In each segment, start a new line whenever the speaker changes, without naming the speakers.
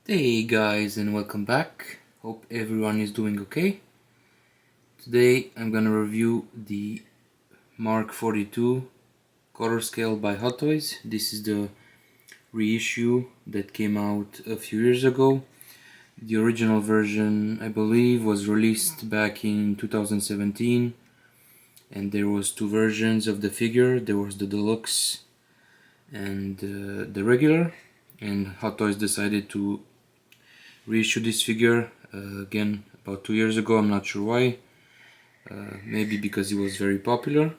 Hey guys, and welcome back. Hope everyone is doing okay. Today I'm gonna review the Mark 42 color scale by Hot Toys. This is the reissue that came out a few years ago. The original version, I believe, was released back in 2017, and there was two versions of the figure. There was the deluxe and the regular, and Hot Toys decided to reissue this figure again about 2 years ago. I'm not sure why. Maybe because it was very popular.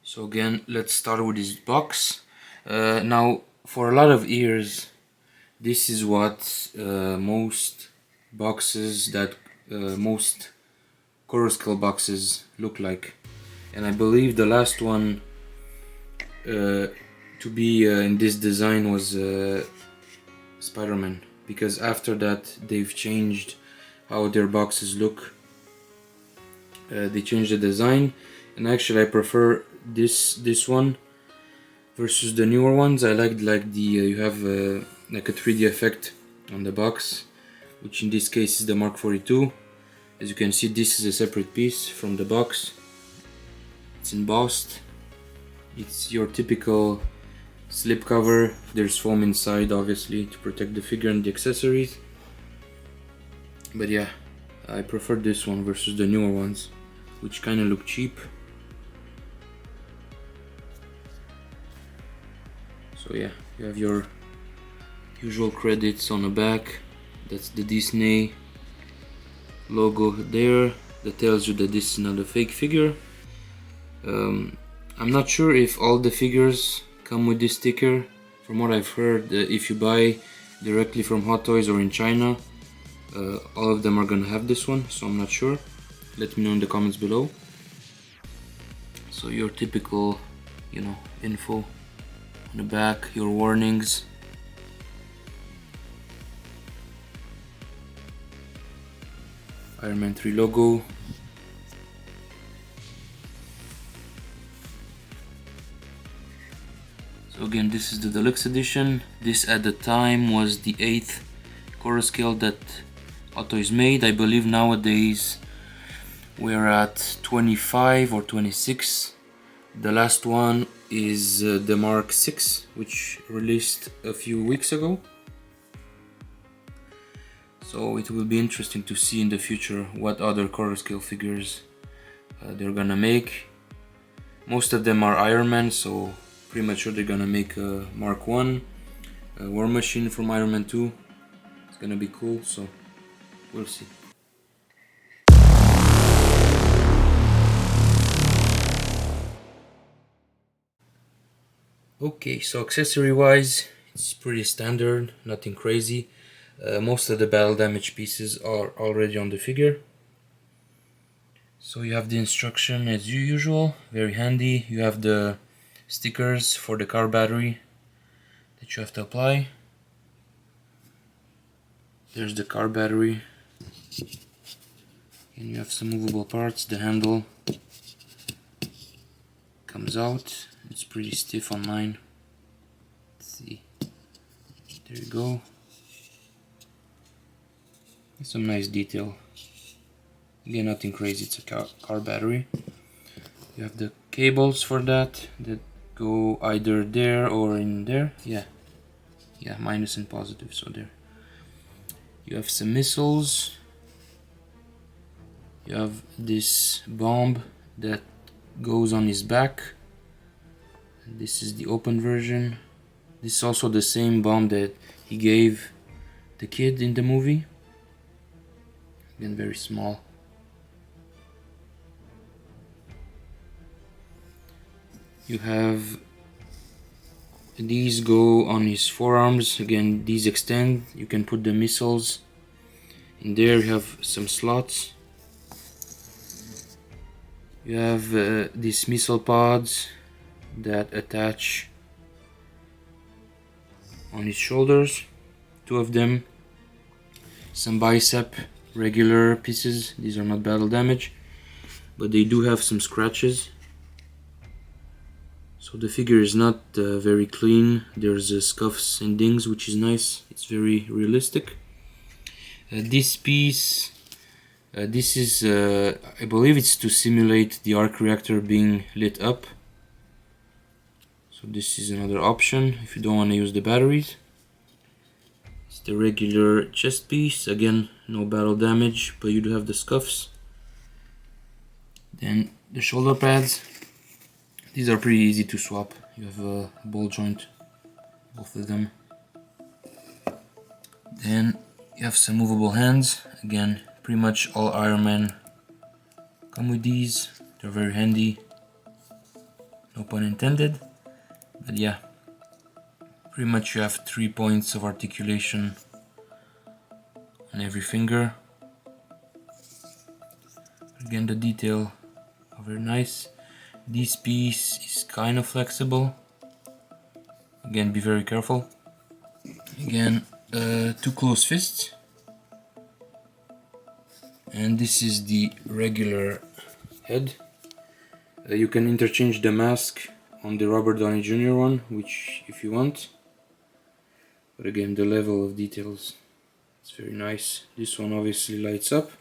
So again, let's start with this box. Now, for a lot of years, this is what most boxes that most color scale boxes look like, and I believe the last one to be in this design was Spider-Man, because after that they've changed how their boxes look. They changed the design, and actually I prefer this one versus the newer ones. I like the you have like a 3D effect on the box, which in this case is the Mark 42. As you can see, this is a separate piece from the box. It's embossed. It's your typical slip cover. There's foam inside, obviously, to protect the figure and the accessories. But yeah, I prefer this one versus the newer ones, which kind of look cheap. So yeah, you have your usual credits on the back. That's the Disney logo there. That tells you that this is not a fake figure. I'm not sure if all the figures come with this sticker. From what I've heard, if you buy directly from Hot Toys or in China, all of them are gonna have this one, so I'm not sure. Let me know in the comments below. So your typical, info on the back, your warnings. Iron Man 3 logo. So again, this is the deluxe edition. This at the time was the 8th color scale that Hot Toys made. I believe nowadays we're at 25 or 26. The last one is the Mark 6, which released a few weeks ago. So it will be interesting to see in the future what other color scale figures they're gonna make. Most of them are Iron Man, so pretty much sure they're gonna make a Mark 1, a War Machine from Iron Man 2. It's gonna be cool, so we'll see. Okay, so accessory wise, it's pretty standard, nothing crazy. Most of the battle damage pieces are already on the figure. So you have the instruction as usual, very handy. You have the stickers for the car battery that you have to apply. There's the car battery, and you have some movable parts. The handle comes out. It's pretty stiff on mine. Let's see. There you go. Some nice detail. Again, nothing crazy, it's a car battery. You have the cables for that go either there or in there. Yeah, minus and positive, so there. You have some missiles. You have this bomb that goes on his back. And this is the open version. This is also the same bomb that he gave the kid in the movie. Again, very small. You have these go on his forearms. Again, these extend. You can put the missiles in there. You have some slots. You have these missile pods that attach on his shoulders, two of them. Some bicep regular pieces. These are not battle damage, but they do have some scratches. So the figure is not very clean. There's scuffs and dings, which is nice. It's very realistic. This piece, this is, I believe it's to simulate the arc reactor being lit up. So this is another option if you don't want to use the batteries. It's the regular chest piece. Again, no battle damage, but you do have the scuffs. Then the shoulder pads. These are pretty easy to swap. You have a ball joint, both of them. Then you have some movable hands. Again, pretty much all Iron Man come with these. They're very handy. No pun intended. But yeah, pretty much you have 3 points of articulation on every finger. Again, the detail are very nice. This piece is kind of flexible. Again, be very careful. Again, 2 closed fists. And this is the regular head. You can interchange the mask on the Robert Downey Jr. one, which if you want. But again, the level of details, it's very nice. This one obviously lights up.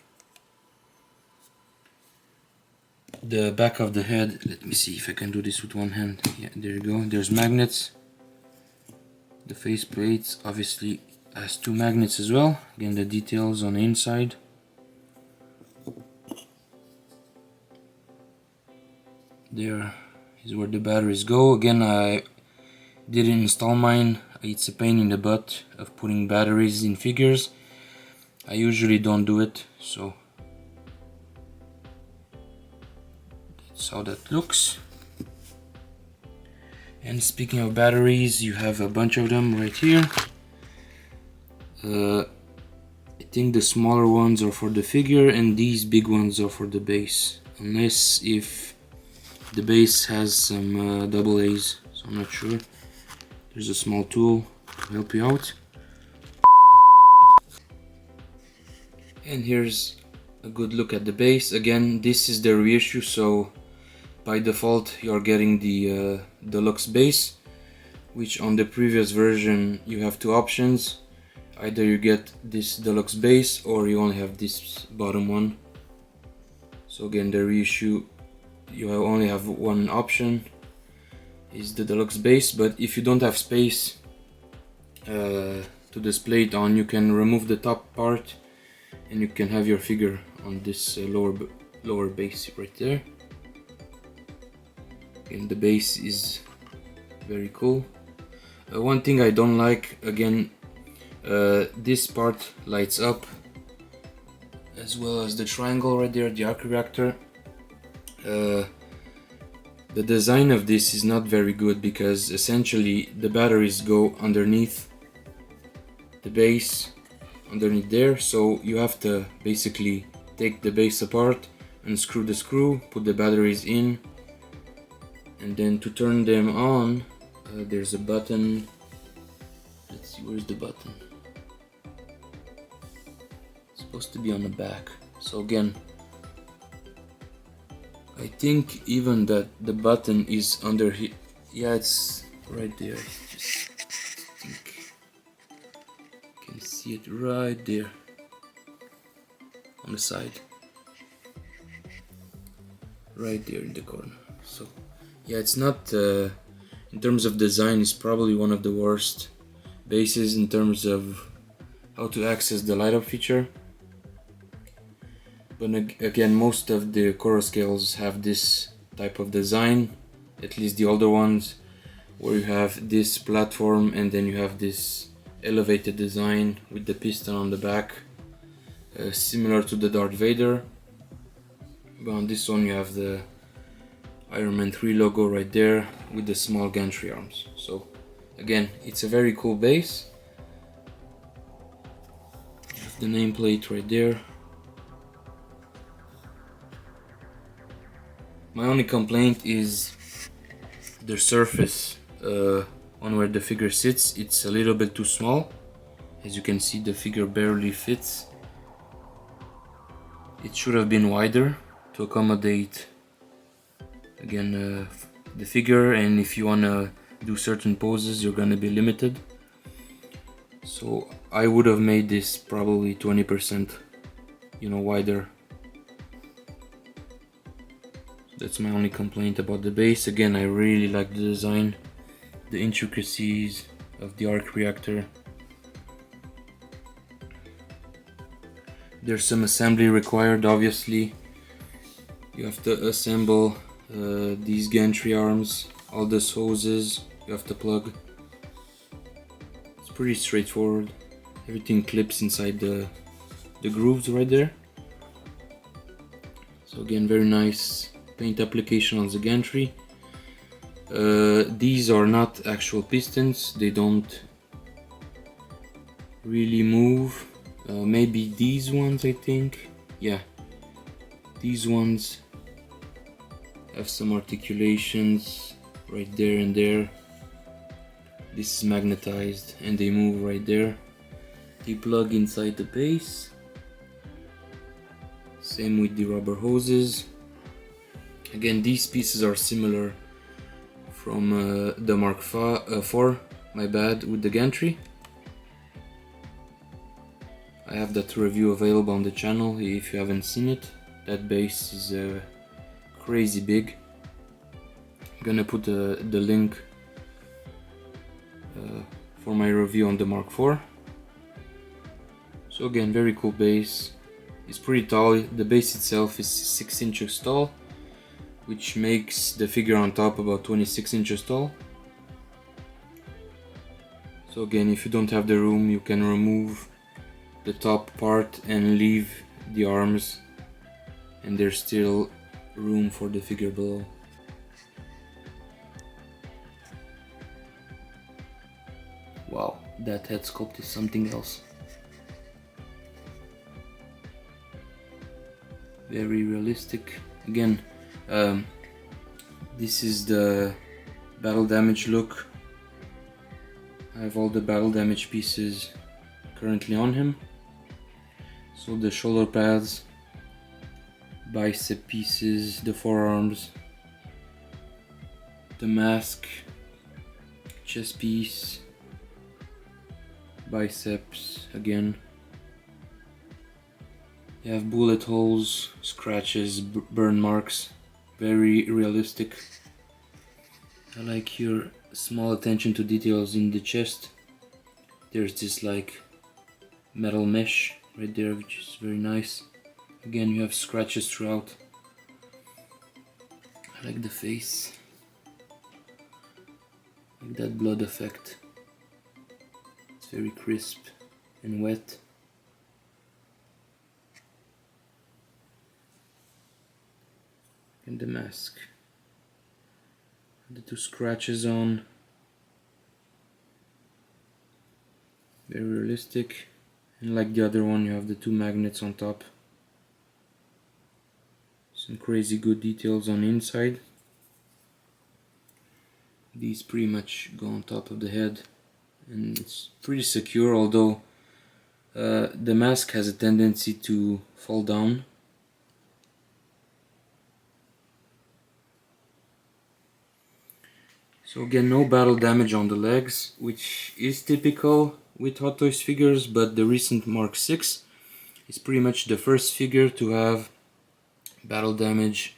The back of the head, let me see if I can do this with one hand. Yeah, there you go. There's magnets. The face plates obviously has 2 magnets as well. Again, the details on the inside. There is where the batteries go. Again, I didn't install mine. It's a pain in the butt of putting batteries in figures. I usually don't do it, so that's how that looks. And speaking of batteries, you have a bunch of them right here. I think the smaller ones are for the figure and these big ones are for the base, unless if the base has some double A's, so I'm not sure. There's a small tool to help you out. And here's a good look at the base. Again, this is the reissue, so by default you're getting the deluxe base, which on the previous version you have 2 options. Either you get this deluxe base or you only have this bottom one. So again, the reissue, you only have one option, is the deluxe base. But if you don't have space to display it on, you can remove the top part and you can have your figure on this lower base right there. And the base is very cool. One thing I don't like, again, this part lights up, as well as the triangle right there, the arc reactor. The design of this is not very good because essentially the batteries go underneath the base, underneath there, so you have to basically take the base apart, unscrew the screw, put the batteries in, and then to turn them on, there's a button. Let's see, where's the button? It's supposed to be on the back. So again, I think even that the button is under here. Yeah, it's right there. Just think you can see it right there on the side, right there in the corner. So yeah, it's not in terms of design, it's probably one of the worst bases in terms of how to access the light up feature. But again, most of the Coro scales have this type of design, at least the older ones, where you have this platform and then you have this elevated design with the piston on the back, similar to the Darth Vader. But on this one you have the Iron Man 3 logo right there with the small gantry arms. So again, it's a very cool base. You have the nameplate right there. My only complaint is the surface on where the figure sits. It's a little bit too small. As you can see, the figure barely fits. It should have been wider to accommodate, again, the figure, and if you wanna do certain poses you're gonna be limited. So I would have made this probably 20%, wider. That's my only complaint about the base. Again, I really like the design, the intricacies of the arc reactor. There's some assembly required, obviously. You have to assemble these gantry arms, all those hoses you have to plug. It's pretty straightforward. Everything clips inside the grooves right there. So again, very nice paint application on the gantry. These are not actual pistons, they don't really move. Maybe these ones, I think. Yeah, these ones have some articulations right there and there. This is magnetized and they move right there. They plug inside the base. Same with the rubber hoses. Again, these pieces are similar from the Mark IV, my bad, with the gantry. I have that review available on the channel if you haven't seen it. That base is crazy big. I'm gonna put the link for my review on the Mark IV. So again, very cool base. It's pretty tall. The base itself is 6 inches tall, which makes the figure on top about 26 inches tall. So again, if you don't have the room, you can remove the top part and leave the arms, and there's still room for the figure below. Wow, that head sculpt is something else. Very realistic. Again, this is the battle damage look. I have all the battle damage pieces currently on him. So the shoulder pads, bicep pieces, the forearms, the mask, chest piece, biceps again. You have bullet holes, scratches, burn marks, very realistic. I like your small attention to details in the chest. There's this like metal mesh right there, which is very nice. Again, you have scratches throughout. I like the face, like that blood effect. It's very crisp and wet. And the mask, the two scratches on, very realistic. And like the other one, you have the two magnets on top. Some crazy good details on the inside. These pretty much go on top of the head, and it's pretty secure, although the mask has a tendency to fall down. So again, no battle damage on the legs, which is typical with Hot Toys figures, but the recent Mark VI is pretty much the first figure to have battle damage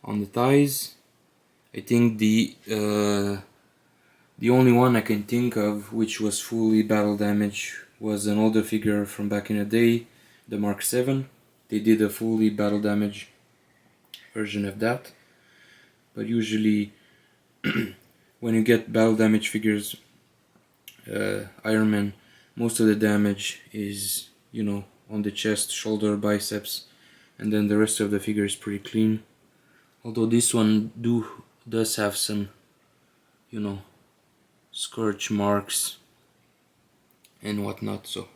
on the thighs. I think the only one I can think of which was fully battle damage was an older figure from back in the day, the Mark VII. They did a fully battle damage version of that, but usually when you get battle damage figures, Iron Man, most of the damage is, on the chest, shoulder, biceps, and then the rest of the figure is pretty clean. Although this one does have some, scorch marks and whatnot, so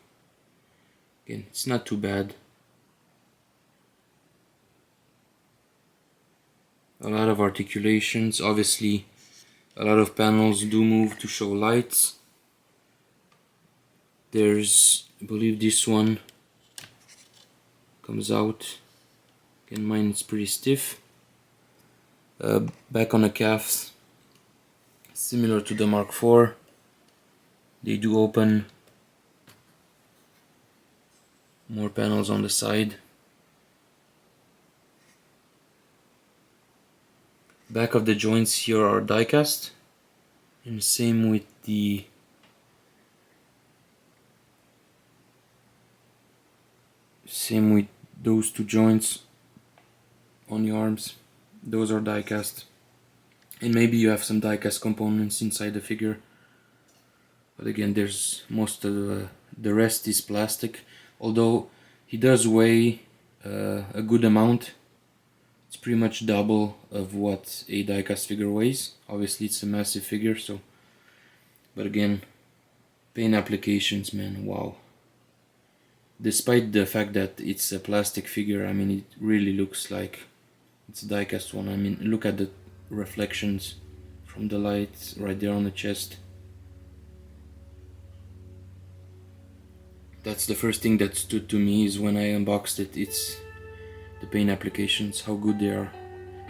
again, it's not too bad. A lot of articulations, obviously a lot of panels do move to show lights. There's, I believe this one comes out. Again, mine is pretty stiff. Back on the calves, similar to the Mark IV, they do open. More panels on the side. Back of the joints here are die cast, and same with those two joints on the arms. Those are die cast, and maybe you have some die cast components inside the figure, but again, there's most of the rest is plastic. Although he does weigh a good amount. It's pretty much double of what a die-cast figure weighs. Obviously it's a massive figure, so... But again, paint applications, man, wow. Despite the fact that it's a plastic figure, I mean, it really looks like it's a die-cast one. I mean, look at the reflections from the light right there on the chest. That's the first thing that stood to me is when I unboxed it. It's the paint applications, how good they are.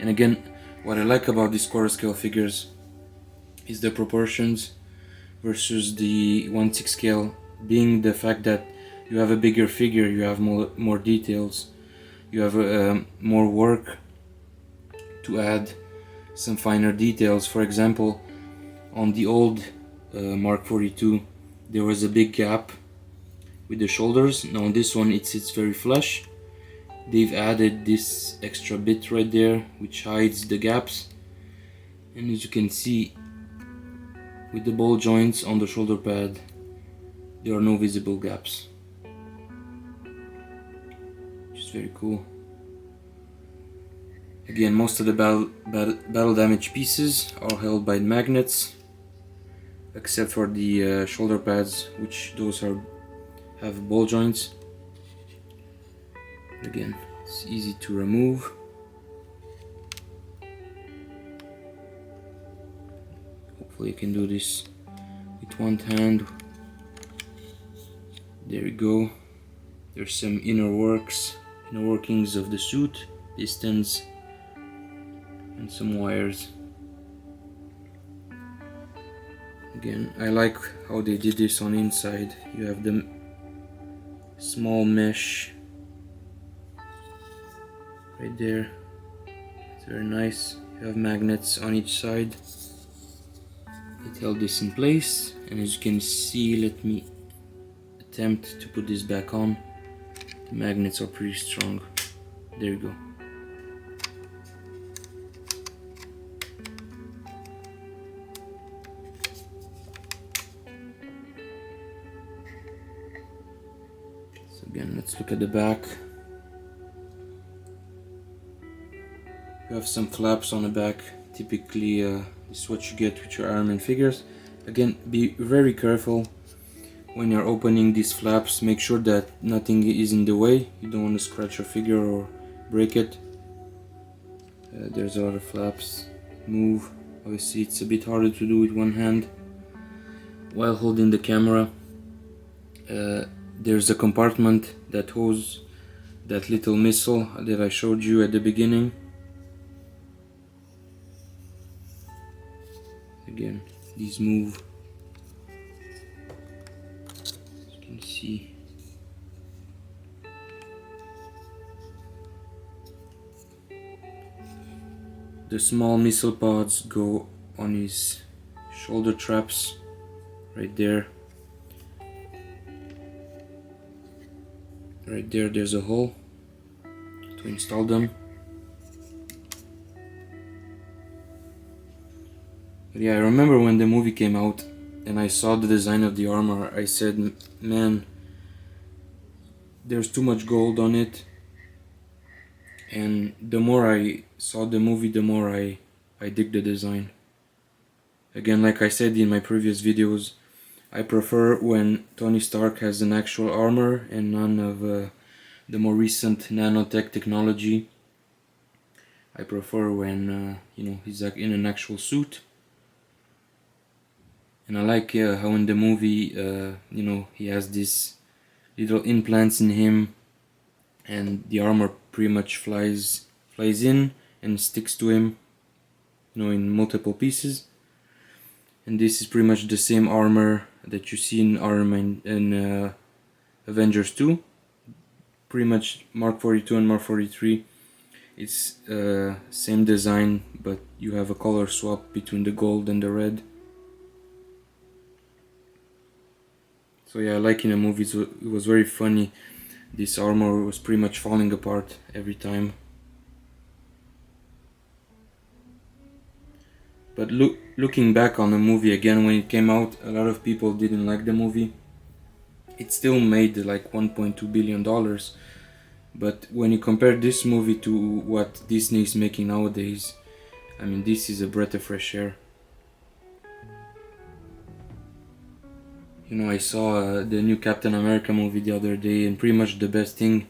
And again, what I like about these quarter scale figures is the proportions versus the 1/6 scale, being the fact that you have a bigger figure, you have more details, you have more work to add some finer details. For example, on the old Mark 42 there was a big gap with the shoulders. Now on this one it sits very flush. They've added this extra bit right there which hides the gaps, and as you can see with the ball joints on the shoulder pad there are no visible gaps, which is very cool. Again, most of the battle damage pieces are held by magnets, except for the shoulder pads, which those have ball joints. Again, it's easy to remove. Hopefully you can do this with one hand. There we go. There's some inner workings of the suit, pistons, and some wires. Again, I like how they did this on inside. You have the small mesh right there. It's very nice. You have magnets on each side. It held this in place, and as you can see, let me attempt to put this back on. The magnets are pretty strong. There you go. So again, let's look at the back. You have some flaps on the back. Typically this is what you get with your Iron Man figures. Again, be very careful when you're opening these flaps. Make sure that nothing is in the way. You don't want to scratch your figure or break it. There's a lot of flaps move. Obviously it's a bit harder to do with one hand while holding the camera. There's a compartment that holds that little missile that I showed you at the beginning. Again, these move, as you can see. The small missile pods go on his shoulder traps right there. Right there, there's a hole to install them. But yeah, I remember when the movie came out and I saw the design of the armor, I said, man, there's too much gold on it. And the more I saw the movie, the more I dig the design. Again, like I said in my previous videos, I prefer when Tony Stark has an actual armor and none of the more recent nanotech technology. I prefer when you know, he's like in an actual suit. And I like how in the movie, you know, he has these little implants in him, and the armor pretty much flies in and sticks to him. in multiple pieces. And this is pretty much the same armor that you see in Iron Man and Avengers 2. Pretty much Mark 42 and Mark 43. It's same design, but you have a color swap between the gold and the red. So yeah, like in the movies, it was very funny. This armor was pretty much falling apart every time. But looking back on the movie again, when it came out, a lot of people didn't like the movie. It still made like $1.2 billion. But when you compare this movie to what Disney is making nowadays, I mean, this is a breath of fresh air. I saw the new Captain America movie the other day, and pretty much the best thing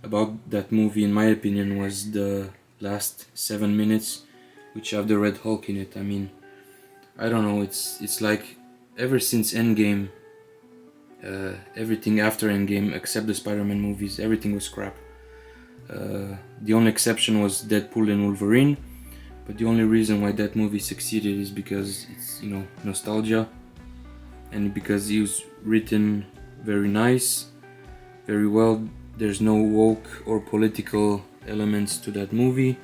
about that movie, in my opinion, was the last 7 minutes, which have the Red Hulk in it. I mean, I don't know, it's like ever since Endgame, everything after Endgame, except the Spider-Man movies, everything was crap. The only exception was Deadpool and Wolverine, but the only reason why that movie succeeded is because it's, nostalgia, and because it was written very nice, very well. There's no woke or political elements to that movie.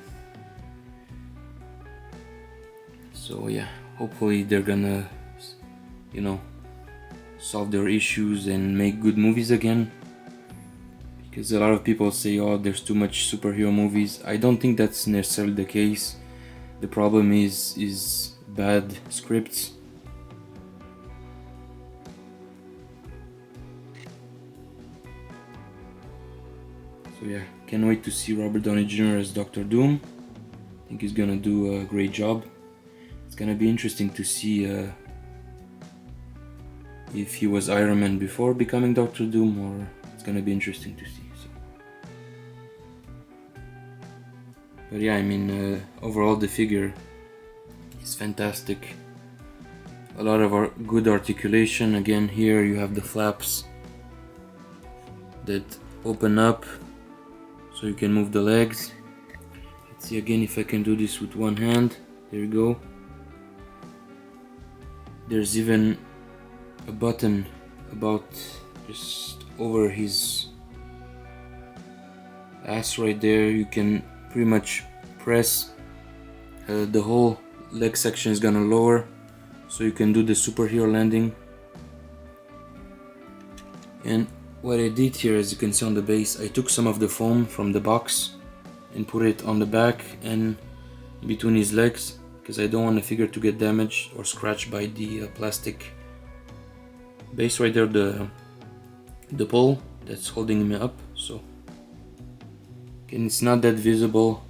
So yeah, hopefully they're gonna, solve their issues and make good movies again. Because a lot of people say, oh, there's too much superhero movies. I don't think that's necessarily the case. The problem is bad scripts. So yeah, can't wait to see Robert Downey Jr. as Doctor Doom. I think he's gonna do a great job. It's gonna be interesting to see if he was Iron Man before becoming Doctor Doom, or it's gonna be interesting to see. So. But yeah, I mean, overall the figure is fantastic. A lot of good articulation. Again, here you have the flaps that open up so you can move the legs. Let's see again if I can do this with one hand. There you go. There's even a button about just over his ass right there. You can pretty much press. The whole leg section is gonna lower, so you can do the superhero landing. And what I did here, as you can see on the base, I took some of the foam from the box and put it on the back and between his legs, because I don't want the figure to get damaged or scratched by the plastic base right there, the pole that's holding him up. So again, it's not that visible.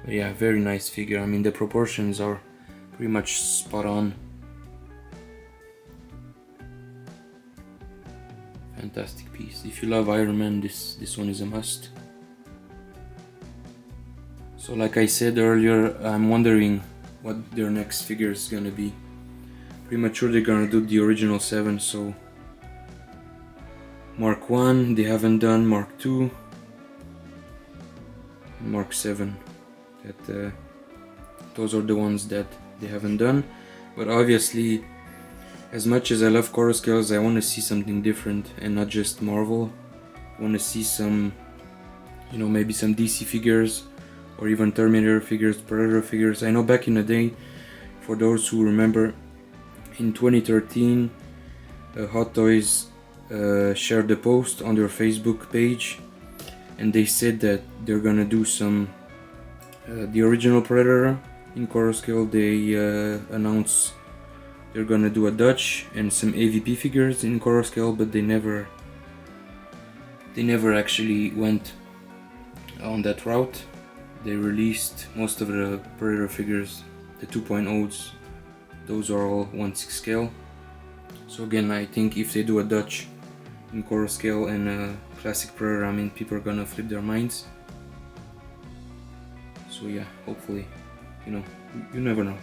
But yeah, very nice figure. I mean, the proportions are pretty much spot on. Fantastic piece. If you love Iron Man, this one is a must. So like I said earlier, I'm wondering what their next figure is gonna be. Pretty much sure they're gonna do the original 7, so Mark 1 they haven't done, Mark 2, Mark 7. Those are the ones that they haven't done. But obviously, as much as I love Core Scales, I want to see something different and not just Marvel. I want to see some, maybe some DC figures, or even Terminator figures, Predator figures. I know back in the day, for those who remember, in 2013, Hot Toys shared a post on their Facebook page, and they said that they're gonna do some the original Predator in Core Scale. They announced they're gonna do a Dutch and some AVP figures in Core Scale, but they never actually went on that route. They released most of the Predator figures, the 2.0s. Those are all 1/6 scale. So again, I think if they do a Dutch in Core Scale and a classic Predator, I mean, people are gonna flip their minds. So yeah, hopefully, you never know.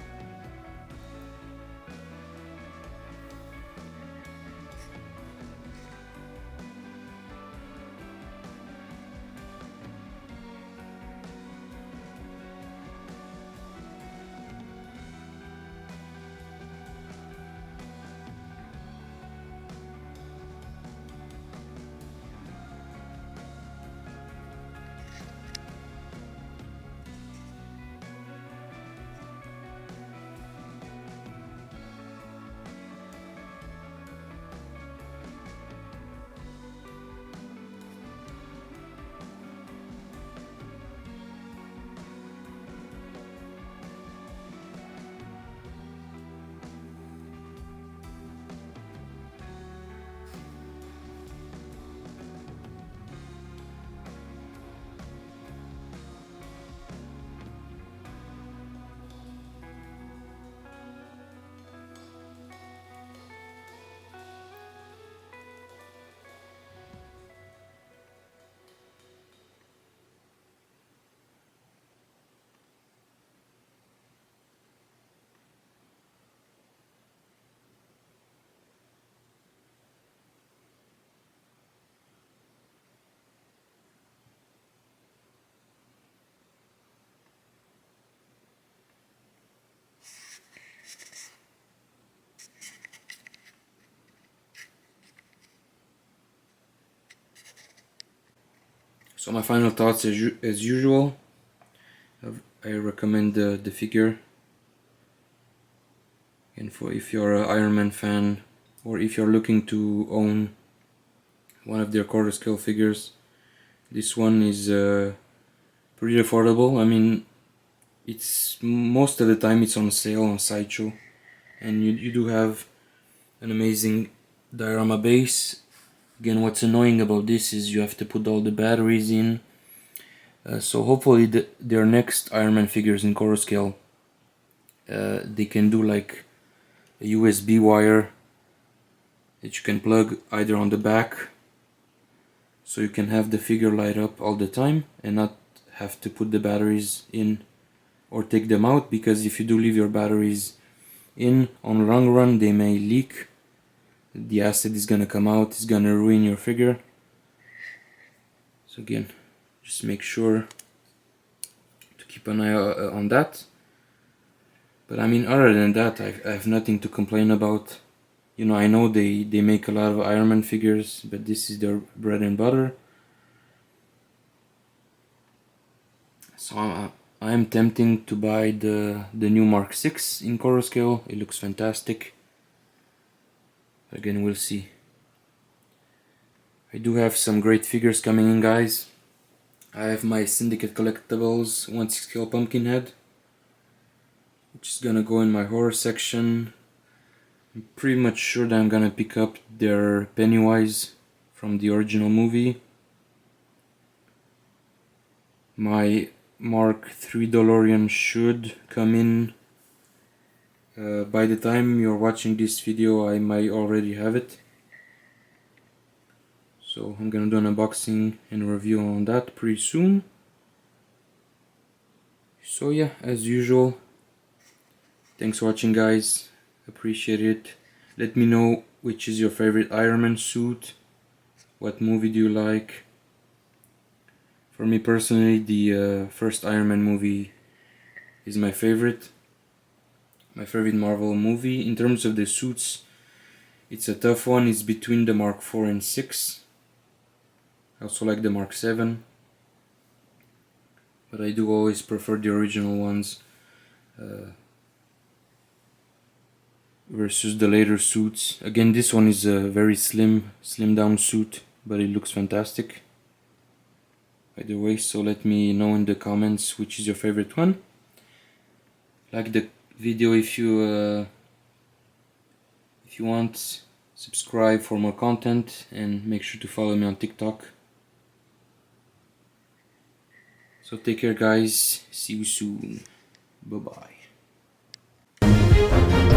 So my final thoughts as usual. I recommend the figure, and for if you're an Iron Man fan, or if you're looking to own one of their quarter scale figures, this one is pretty affordable. I mean, it's most of the time it's on sale on Sideshow, and you do have an amazing diorama base. Again, what's annoying about this is you have to put all the batteries in. So hopefully their next Iron Man figures in quarter scale, they can do like a USB wire that you can plug either on the back, so you can have the figure light up all the time and not have to put the batteries in or take them out, because if you do leave your batteries in, on the long run they may leak. The acid is gonna come out, it's gonna ruin your figure. So again, just make sure to keep an eye on that. But I mean, other than that, I have nothing to complain about. You know, I know they make a lot of Iron Man figures, but this is their bread and butter. So I am tempting to buy the new Mark 6 in quarter scale. It looks fantastic. Again, we'll see. I do have some great figures coming in, guys. I have my Syndicate Collectibles 1/6 scale Pumpkinhead, which is gonna go in my horror section. I'm pretty much sure that I'm gonna pick up their Pennywise from the original movie. My Mark III DeLorean should come in. By the time you're watching this video, I might already have it. So I'm gonna do an unboxing and review on that pretty soon. So yeah, as usual, thanks for watching, guys. Appreciate it. Let me know which is your favorite Iron Man suit. What movie do you like? For me personally, the first Iron Man movie is my favorite. My favorite Marvel movie. In terms of the suits, it's a tough one. It's between the Mark 4 and 6. I also like the Mark 7. But I do always prefer the original ones versus the later suits. Again, this one is a very slim down suit, but it looks fantastic. By the way, so let me know in the comments which is your favorite one. Like the video if you want, subscribe for more content, and make sure to follow me on TikTok. So take care, guys. See you soon. Bye bye.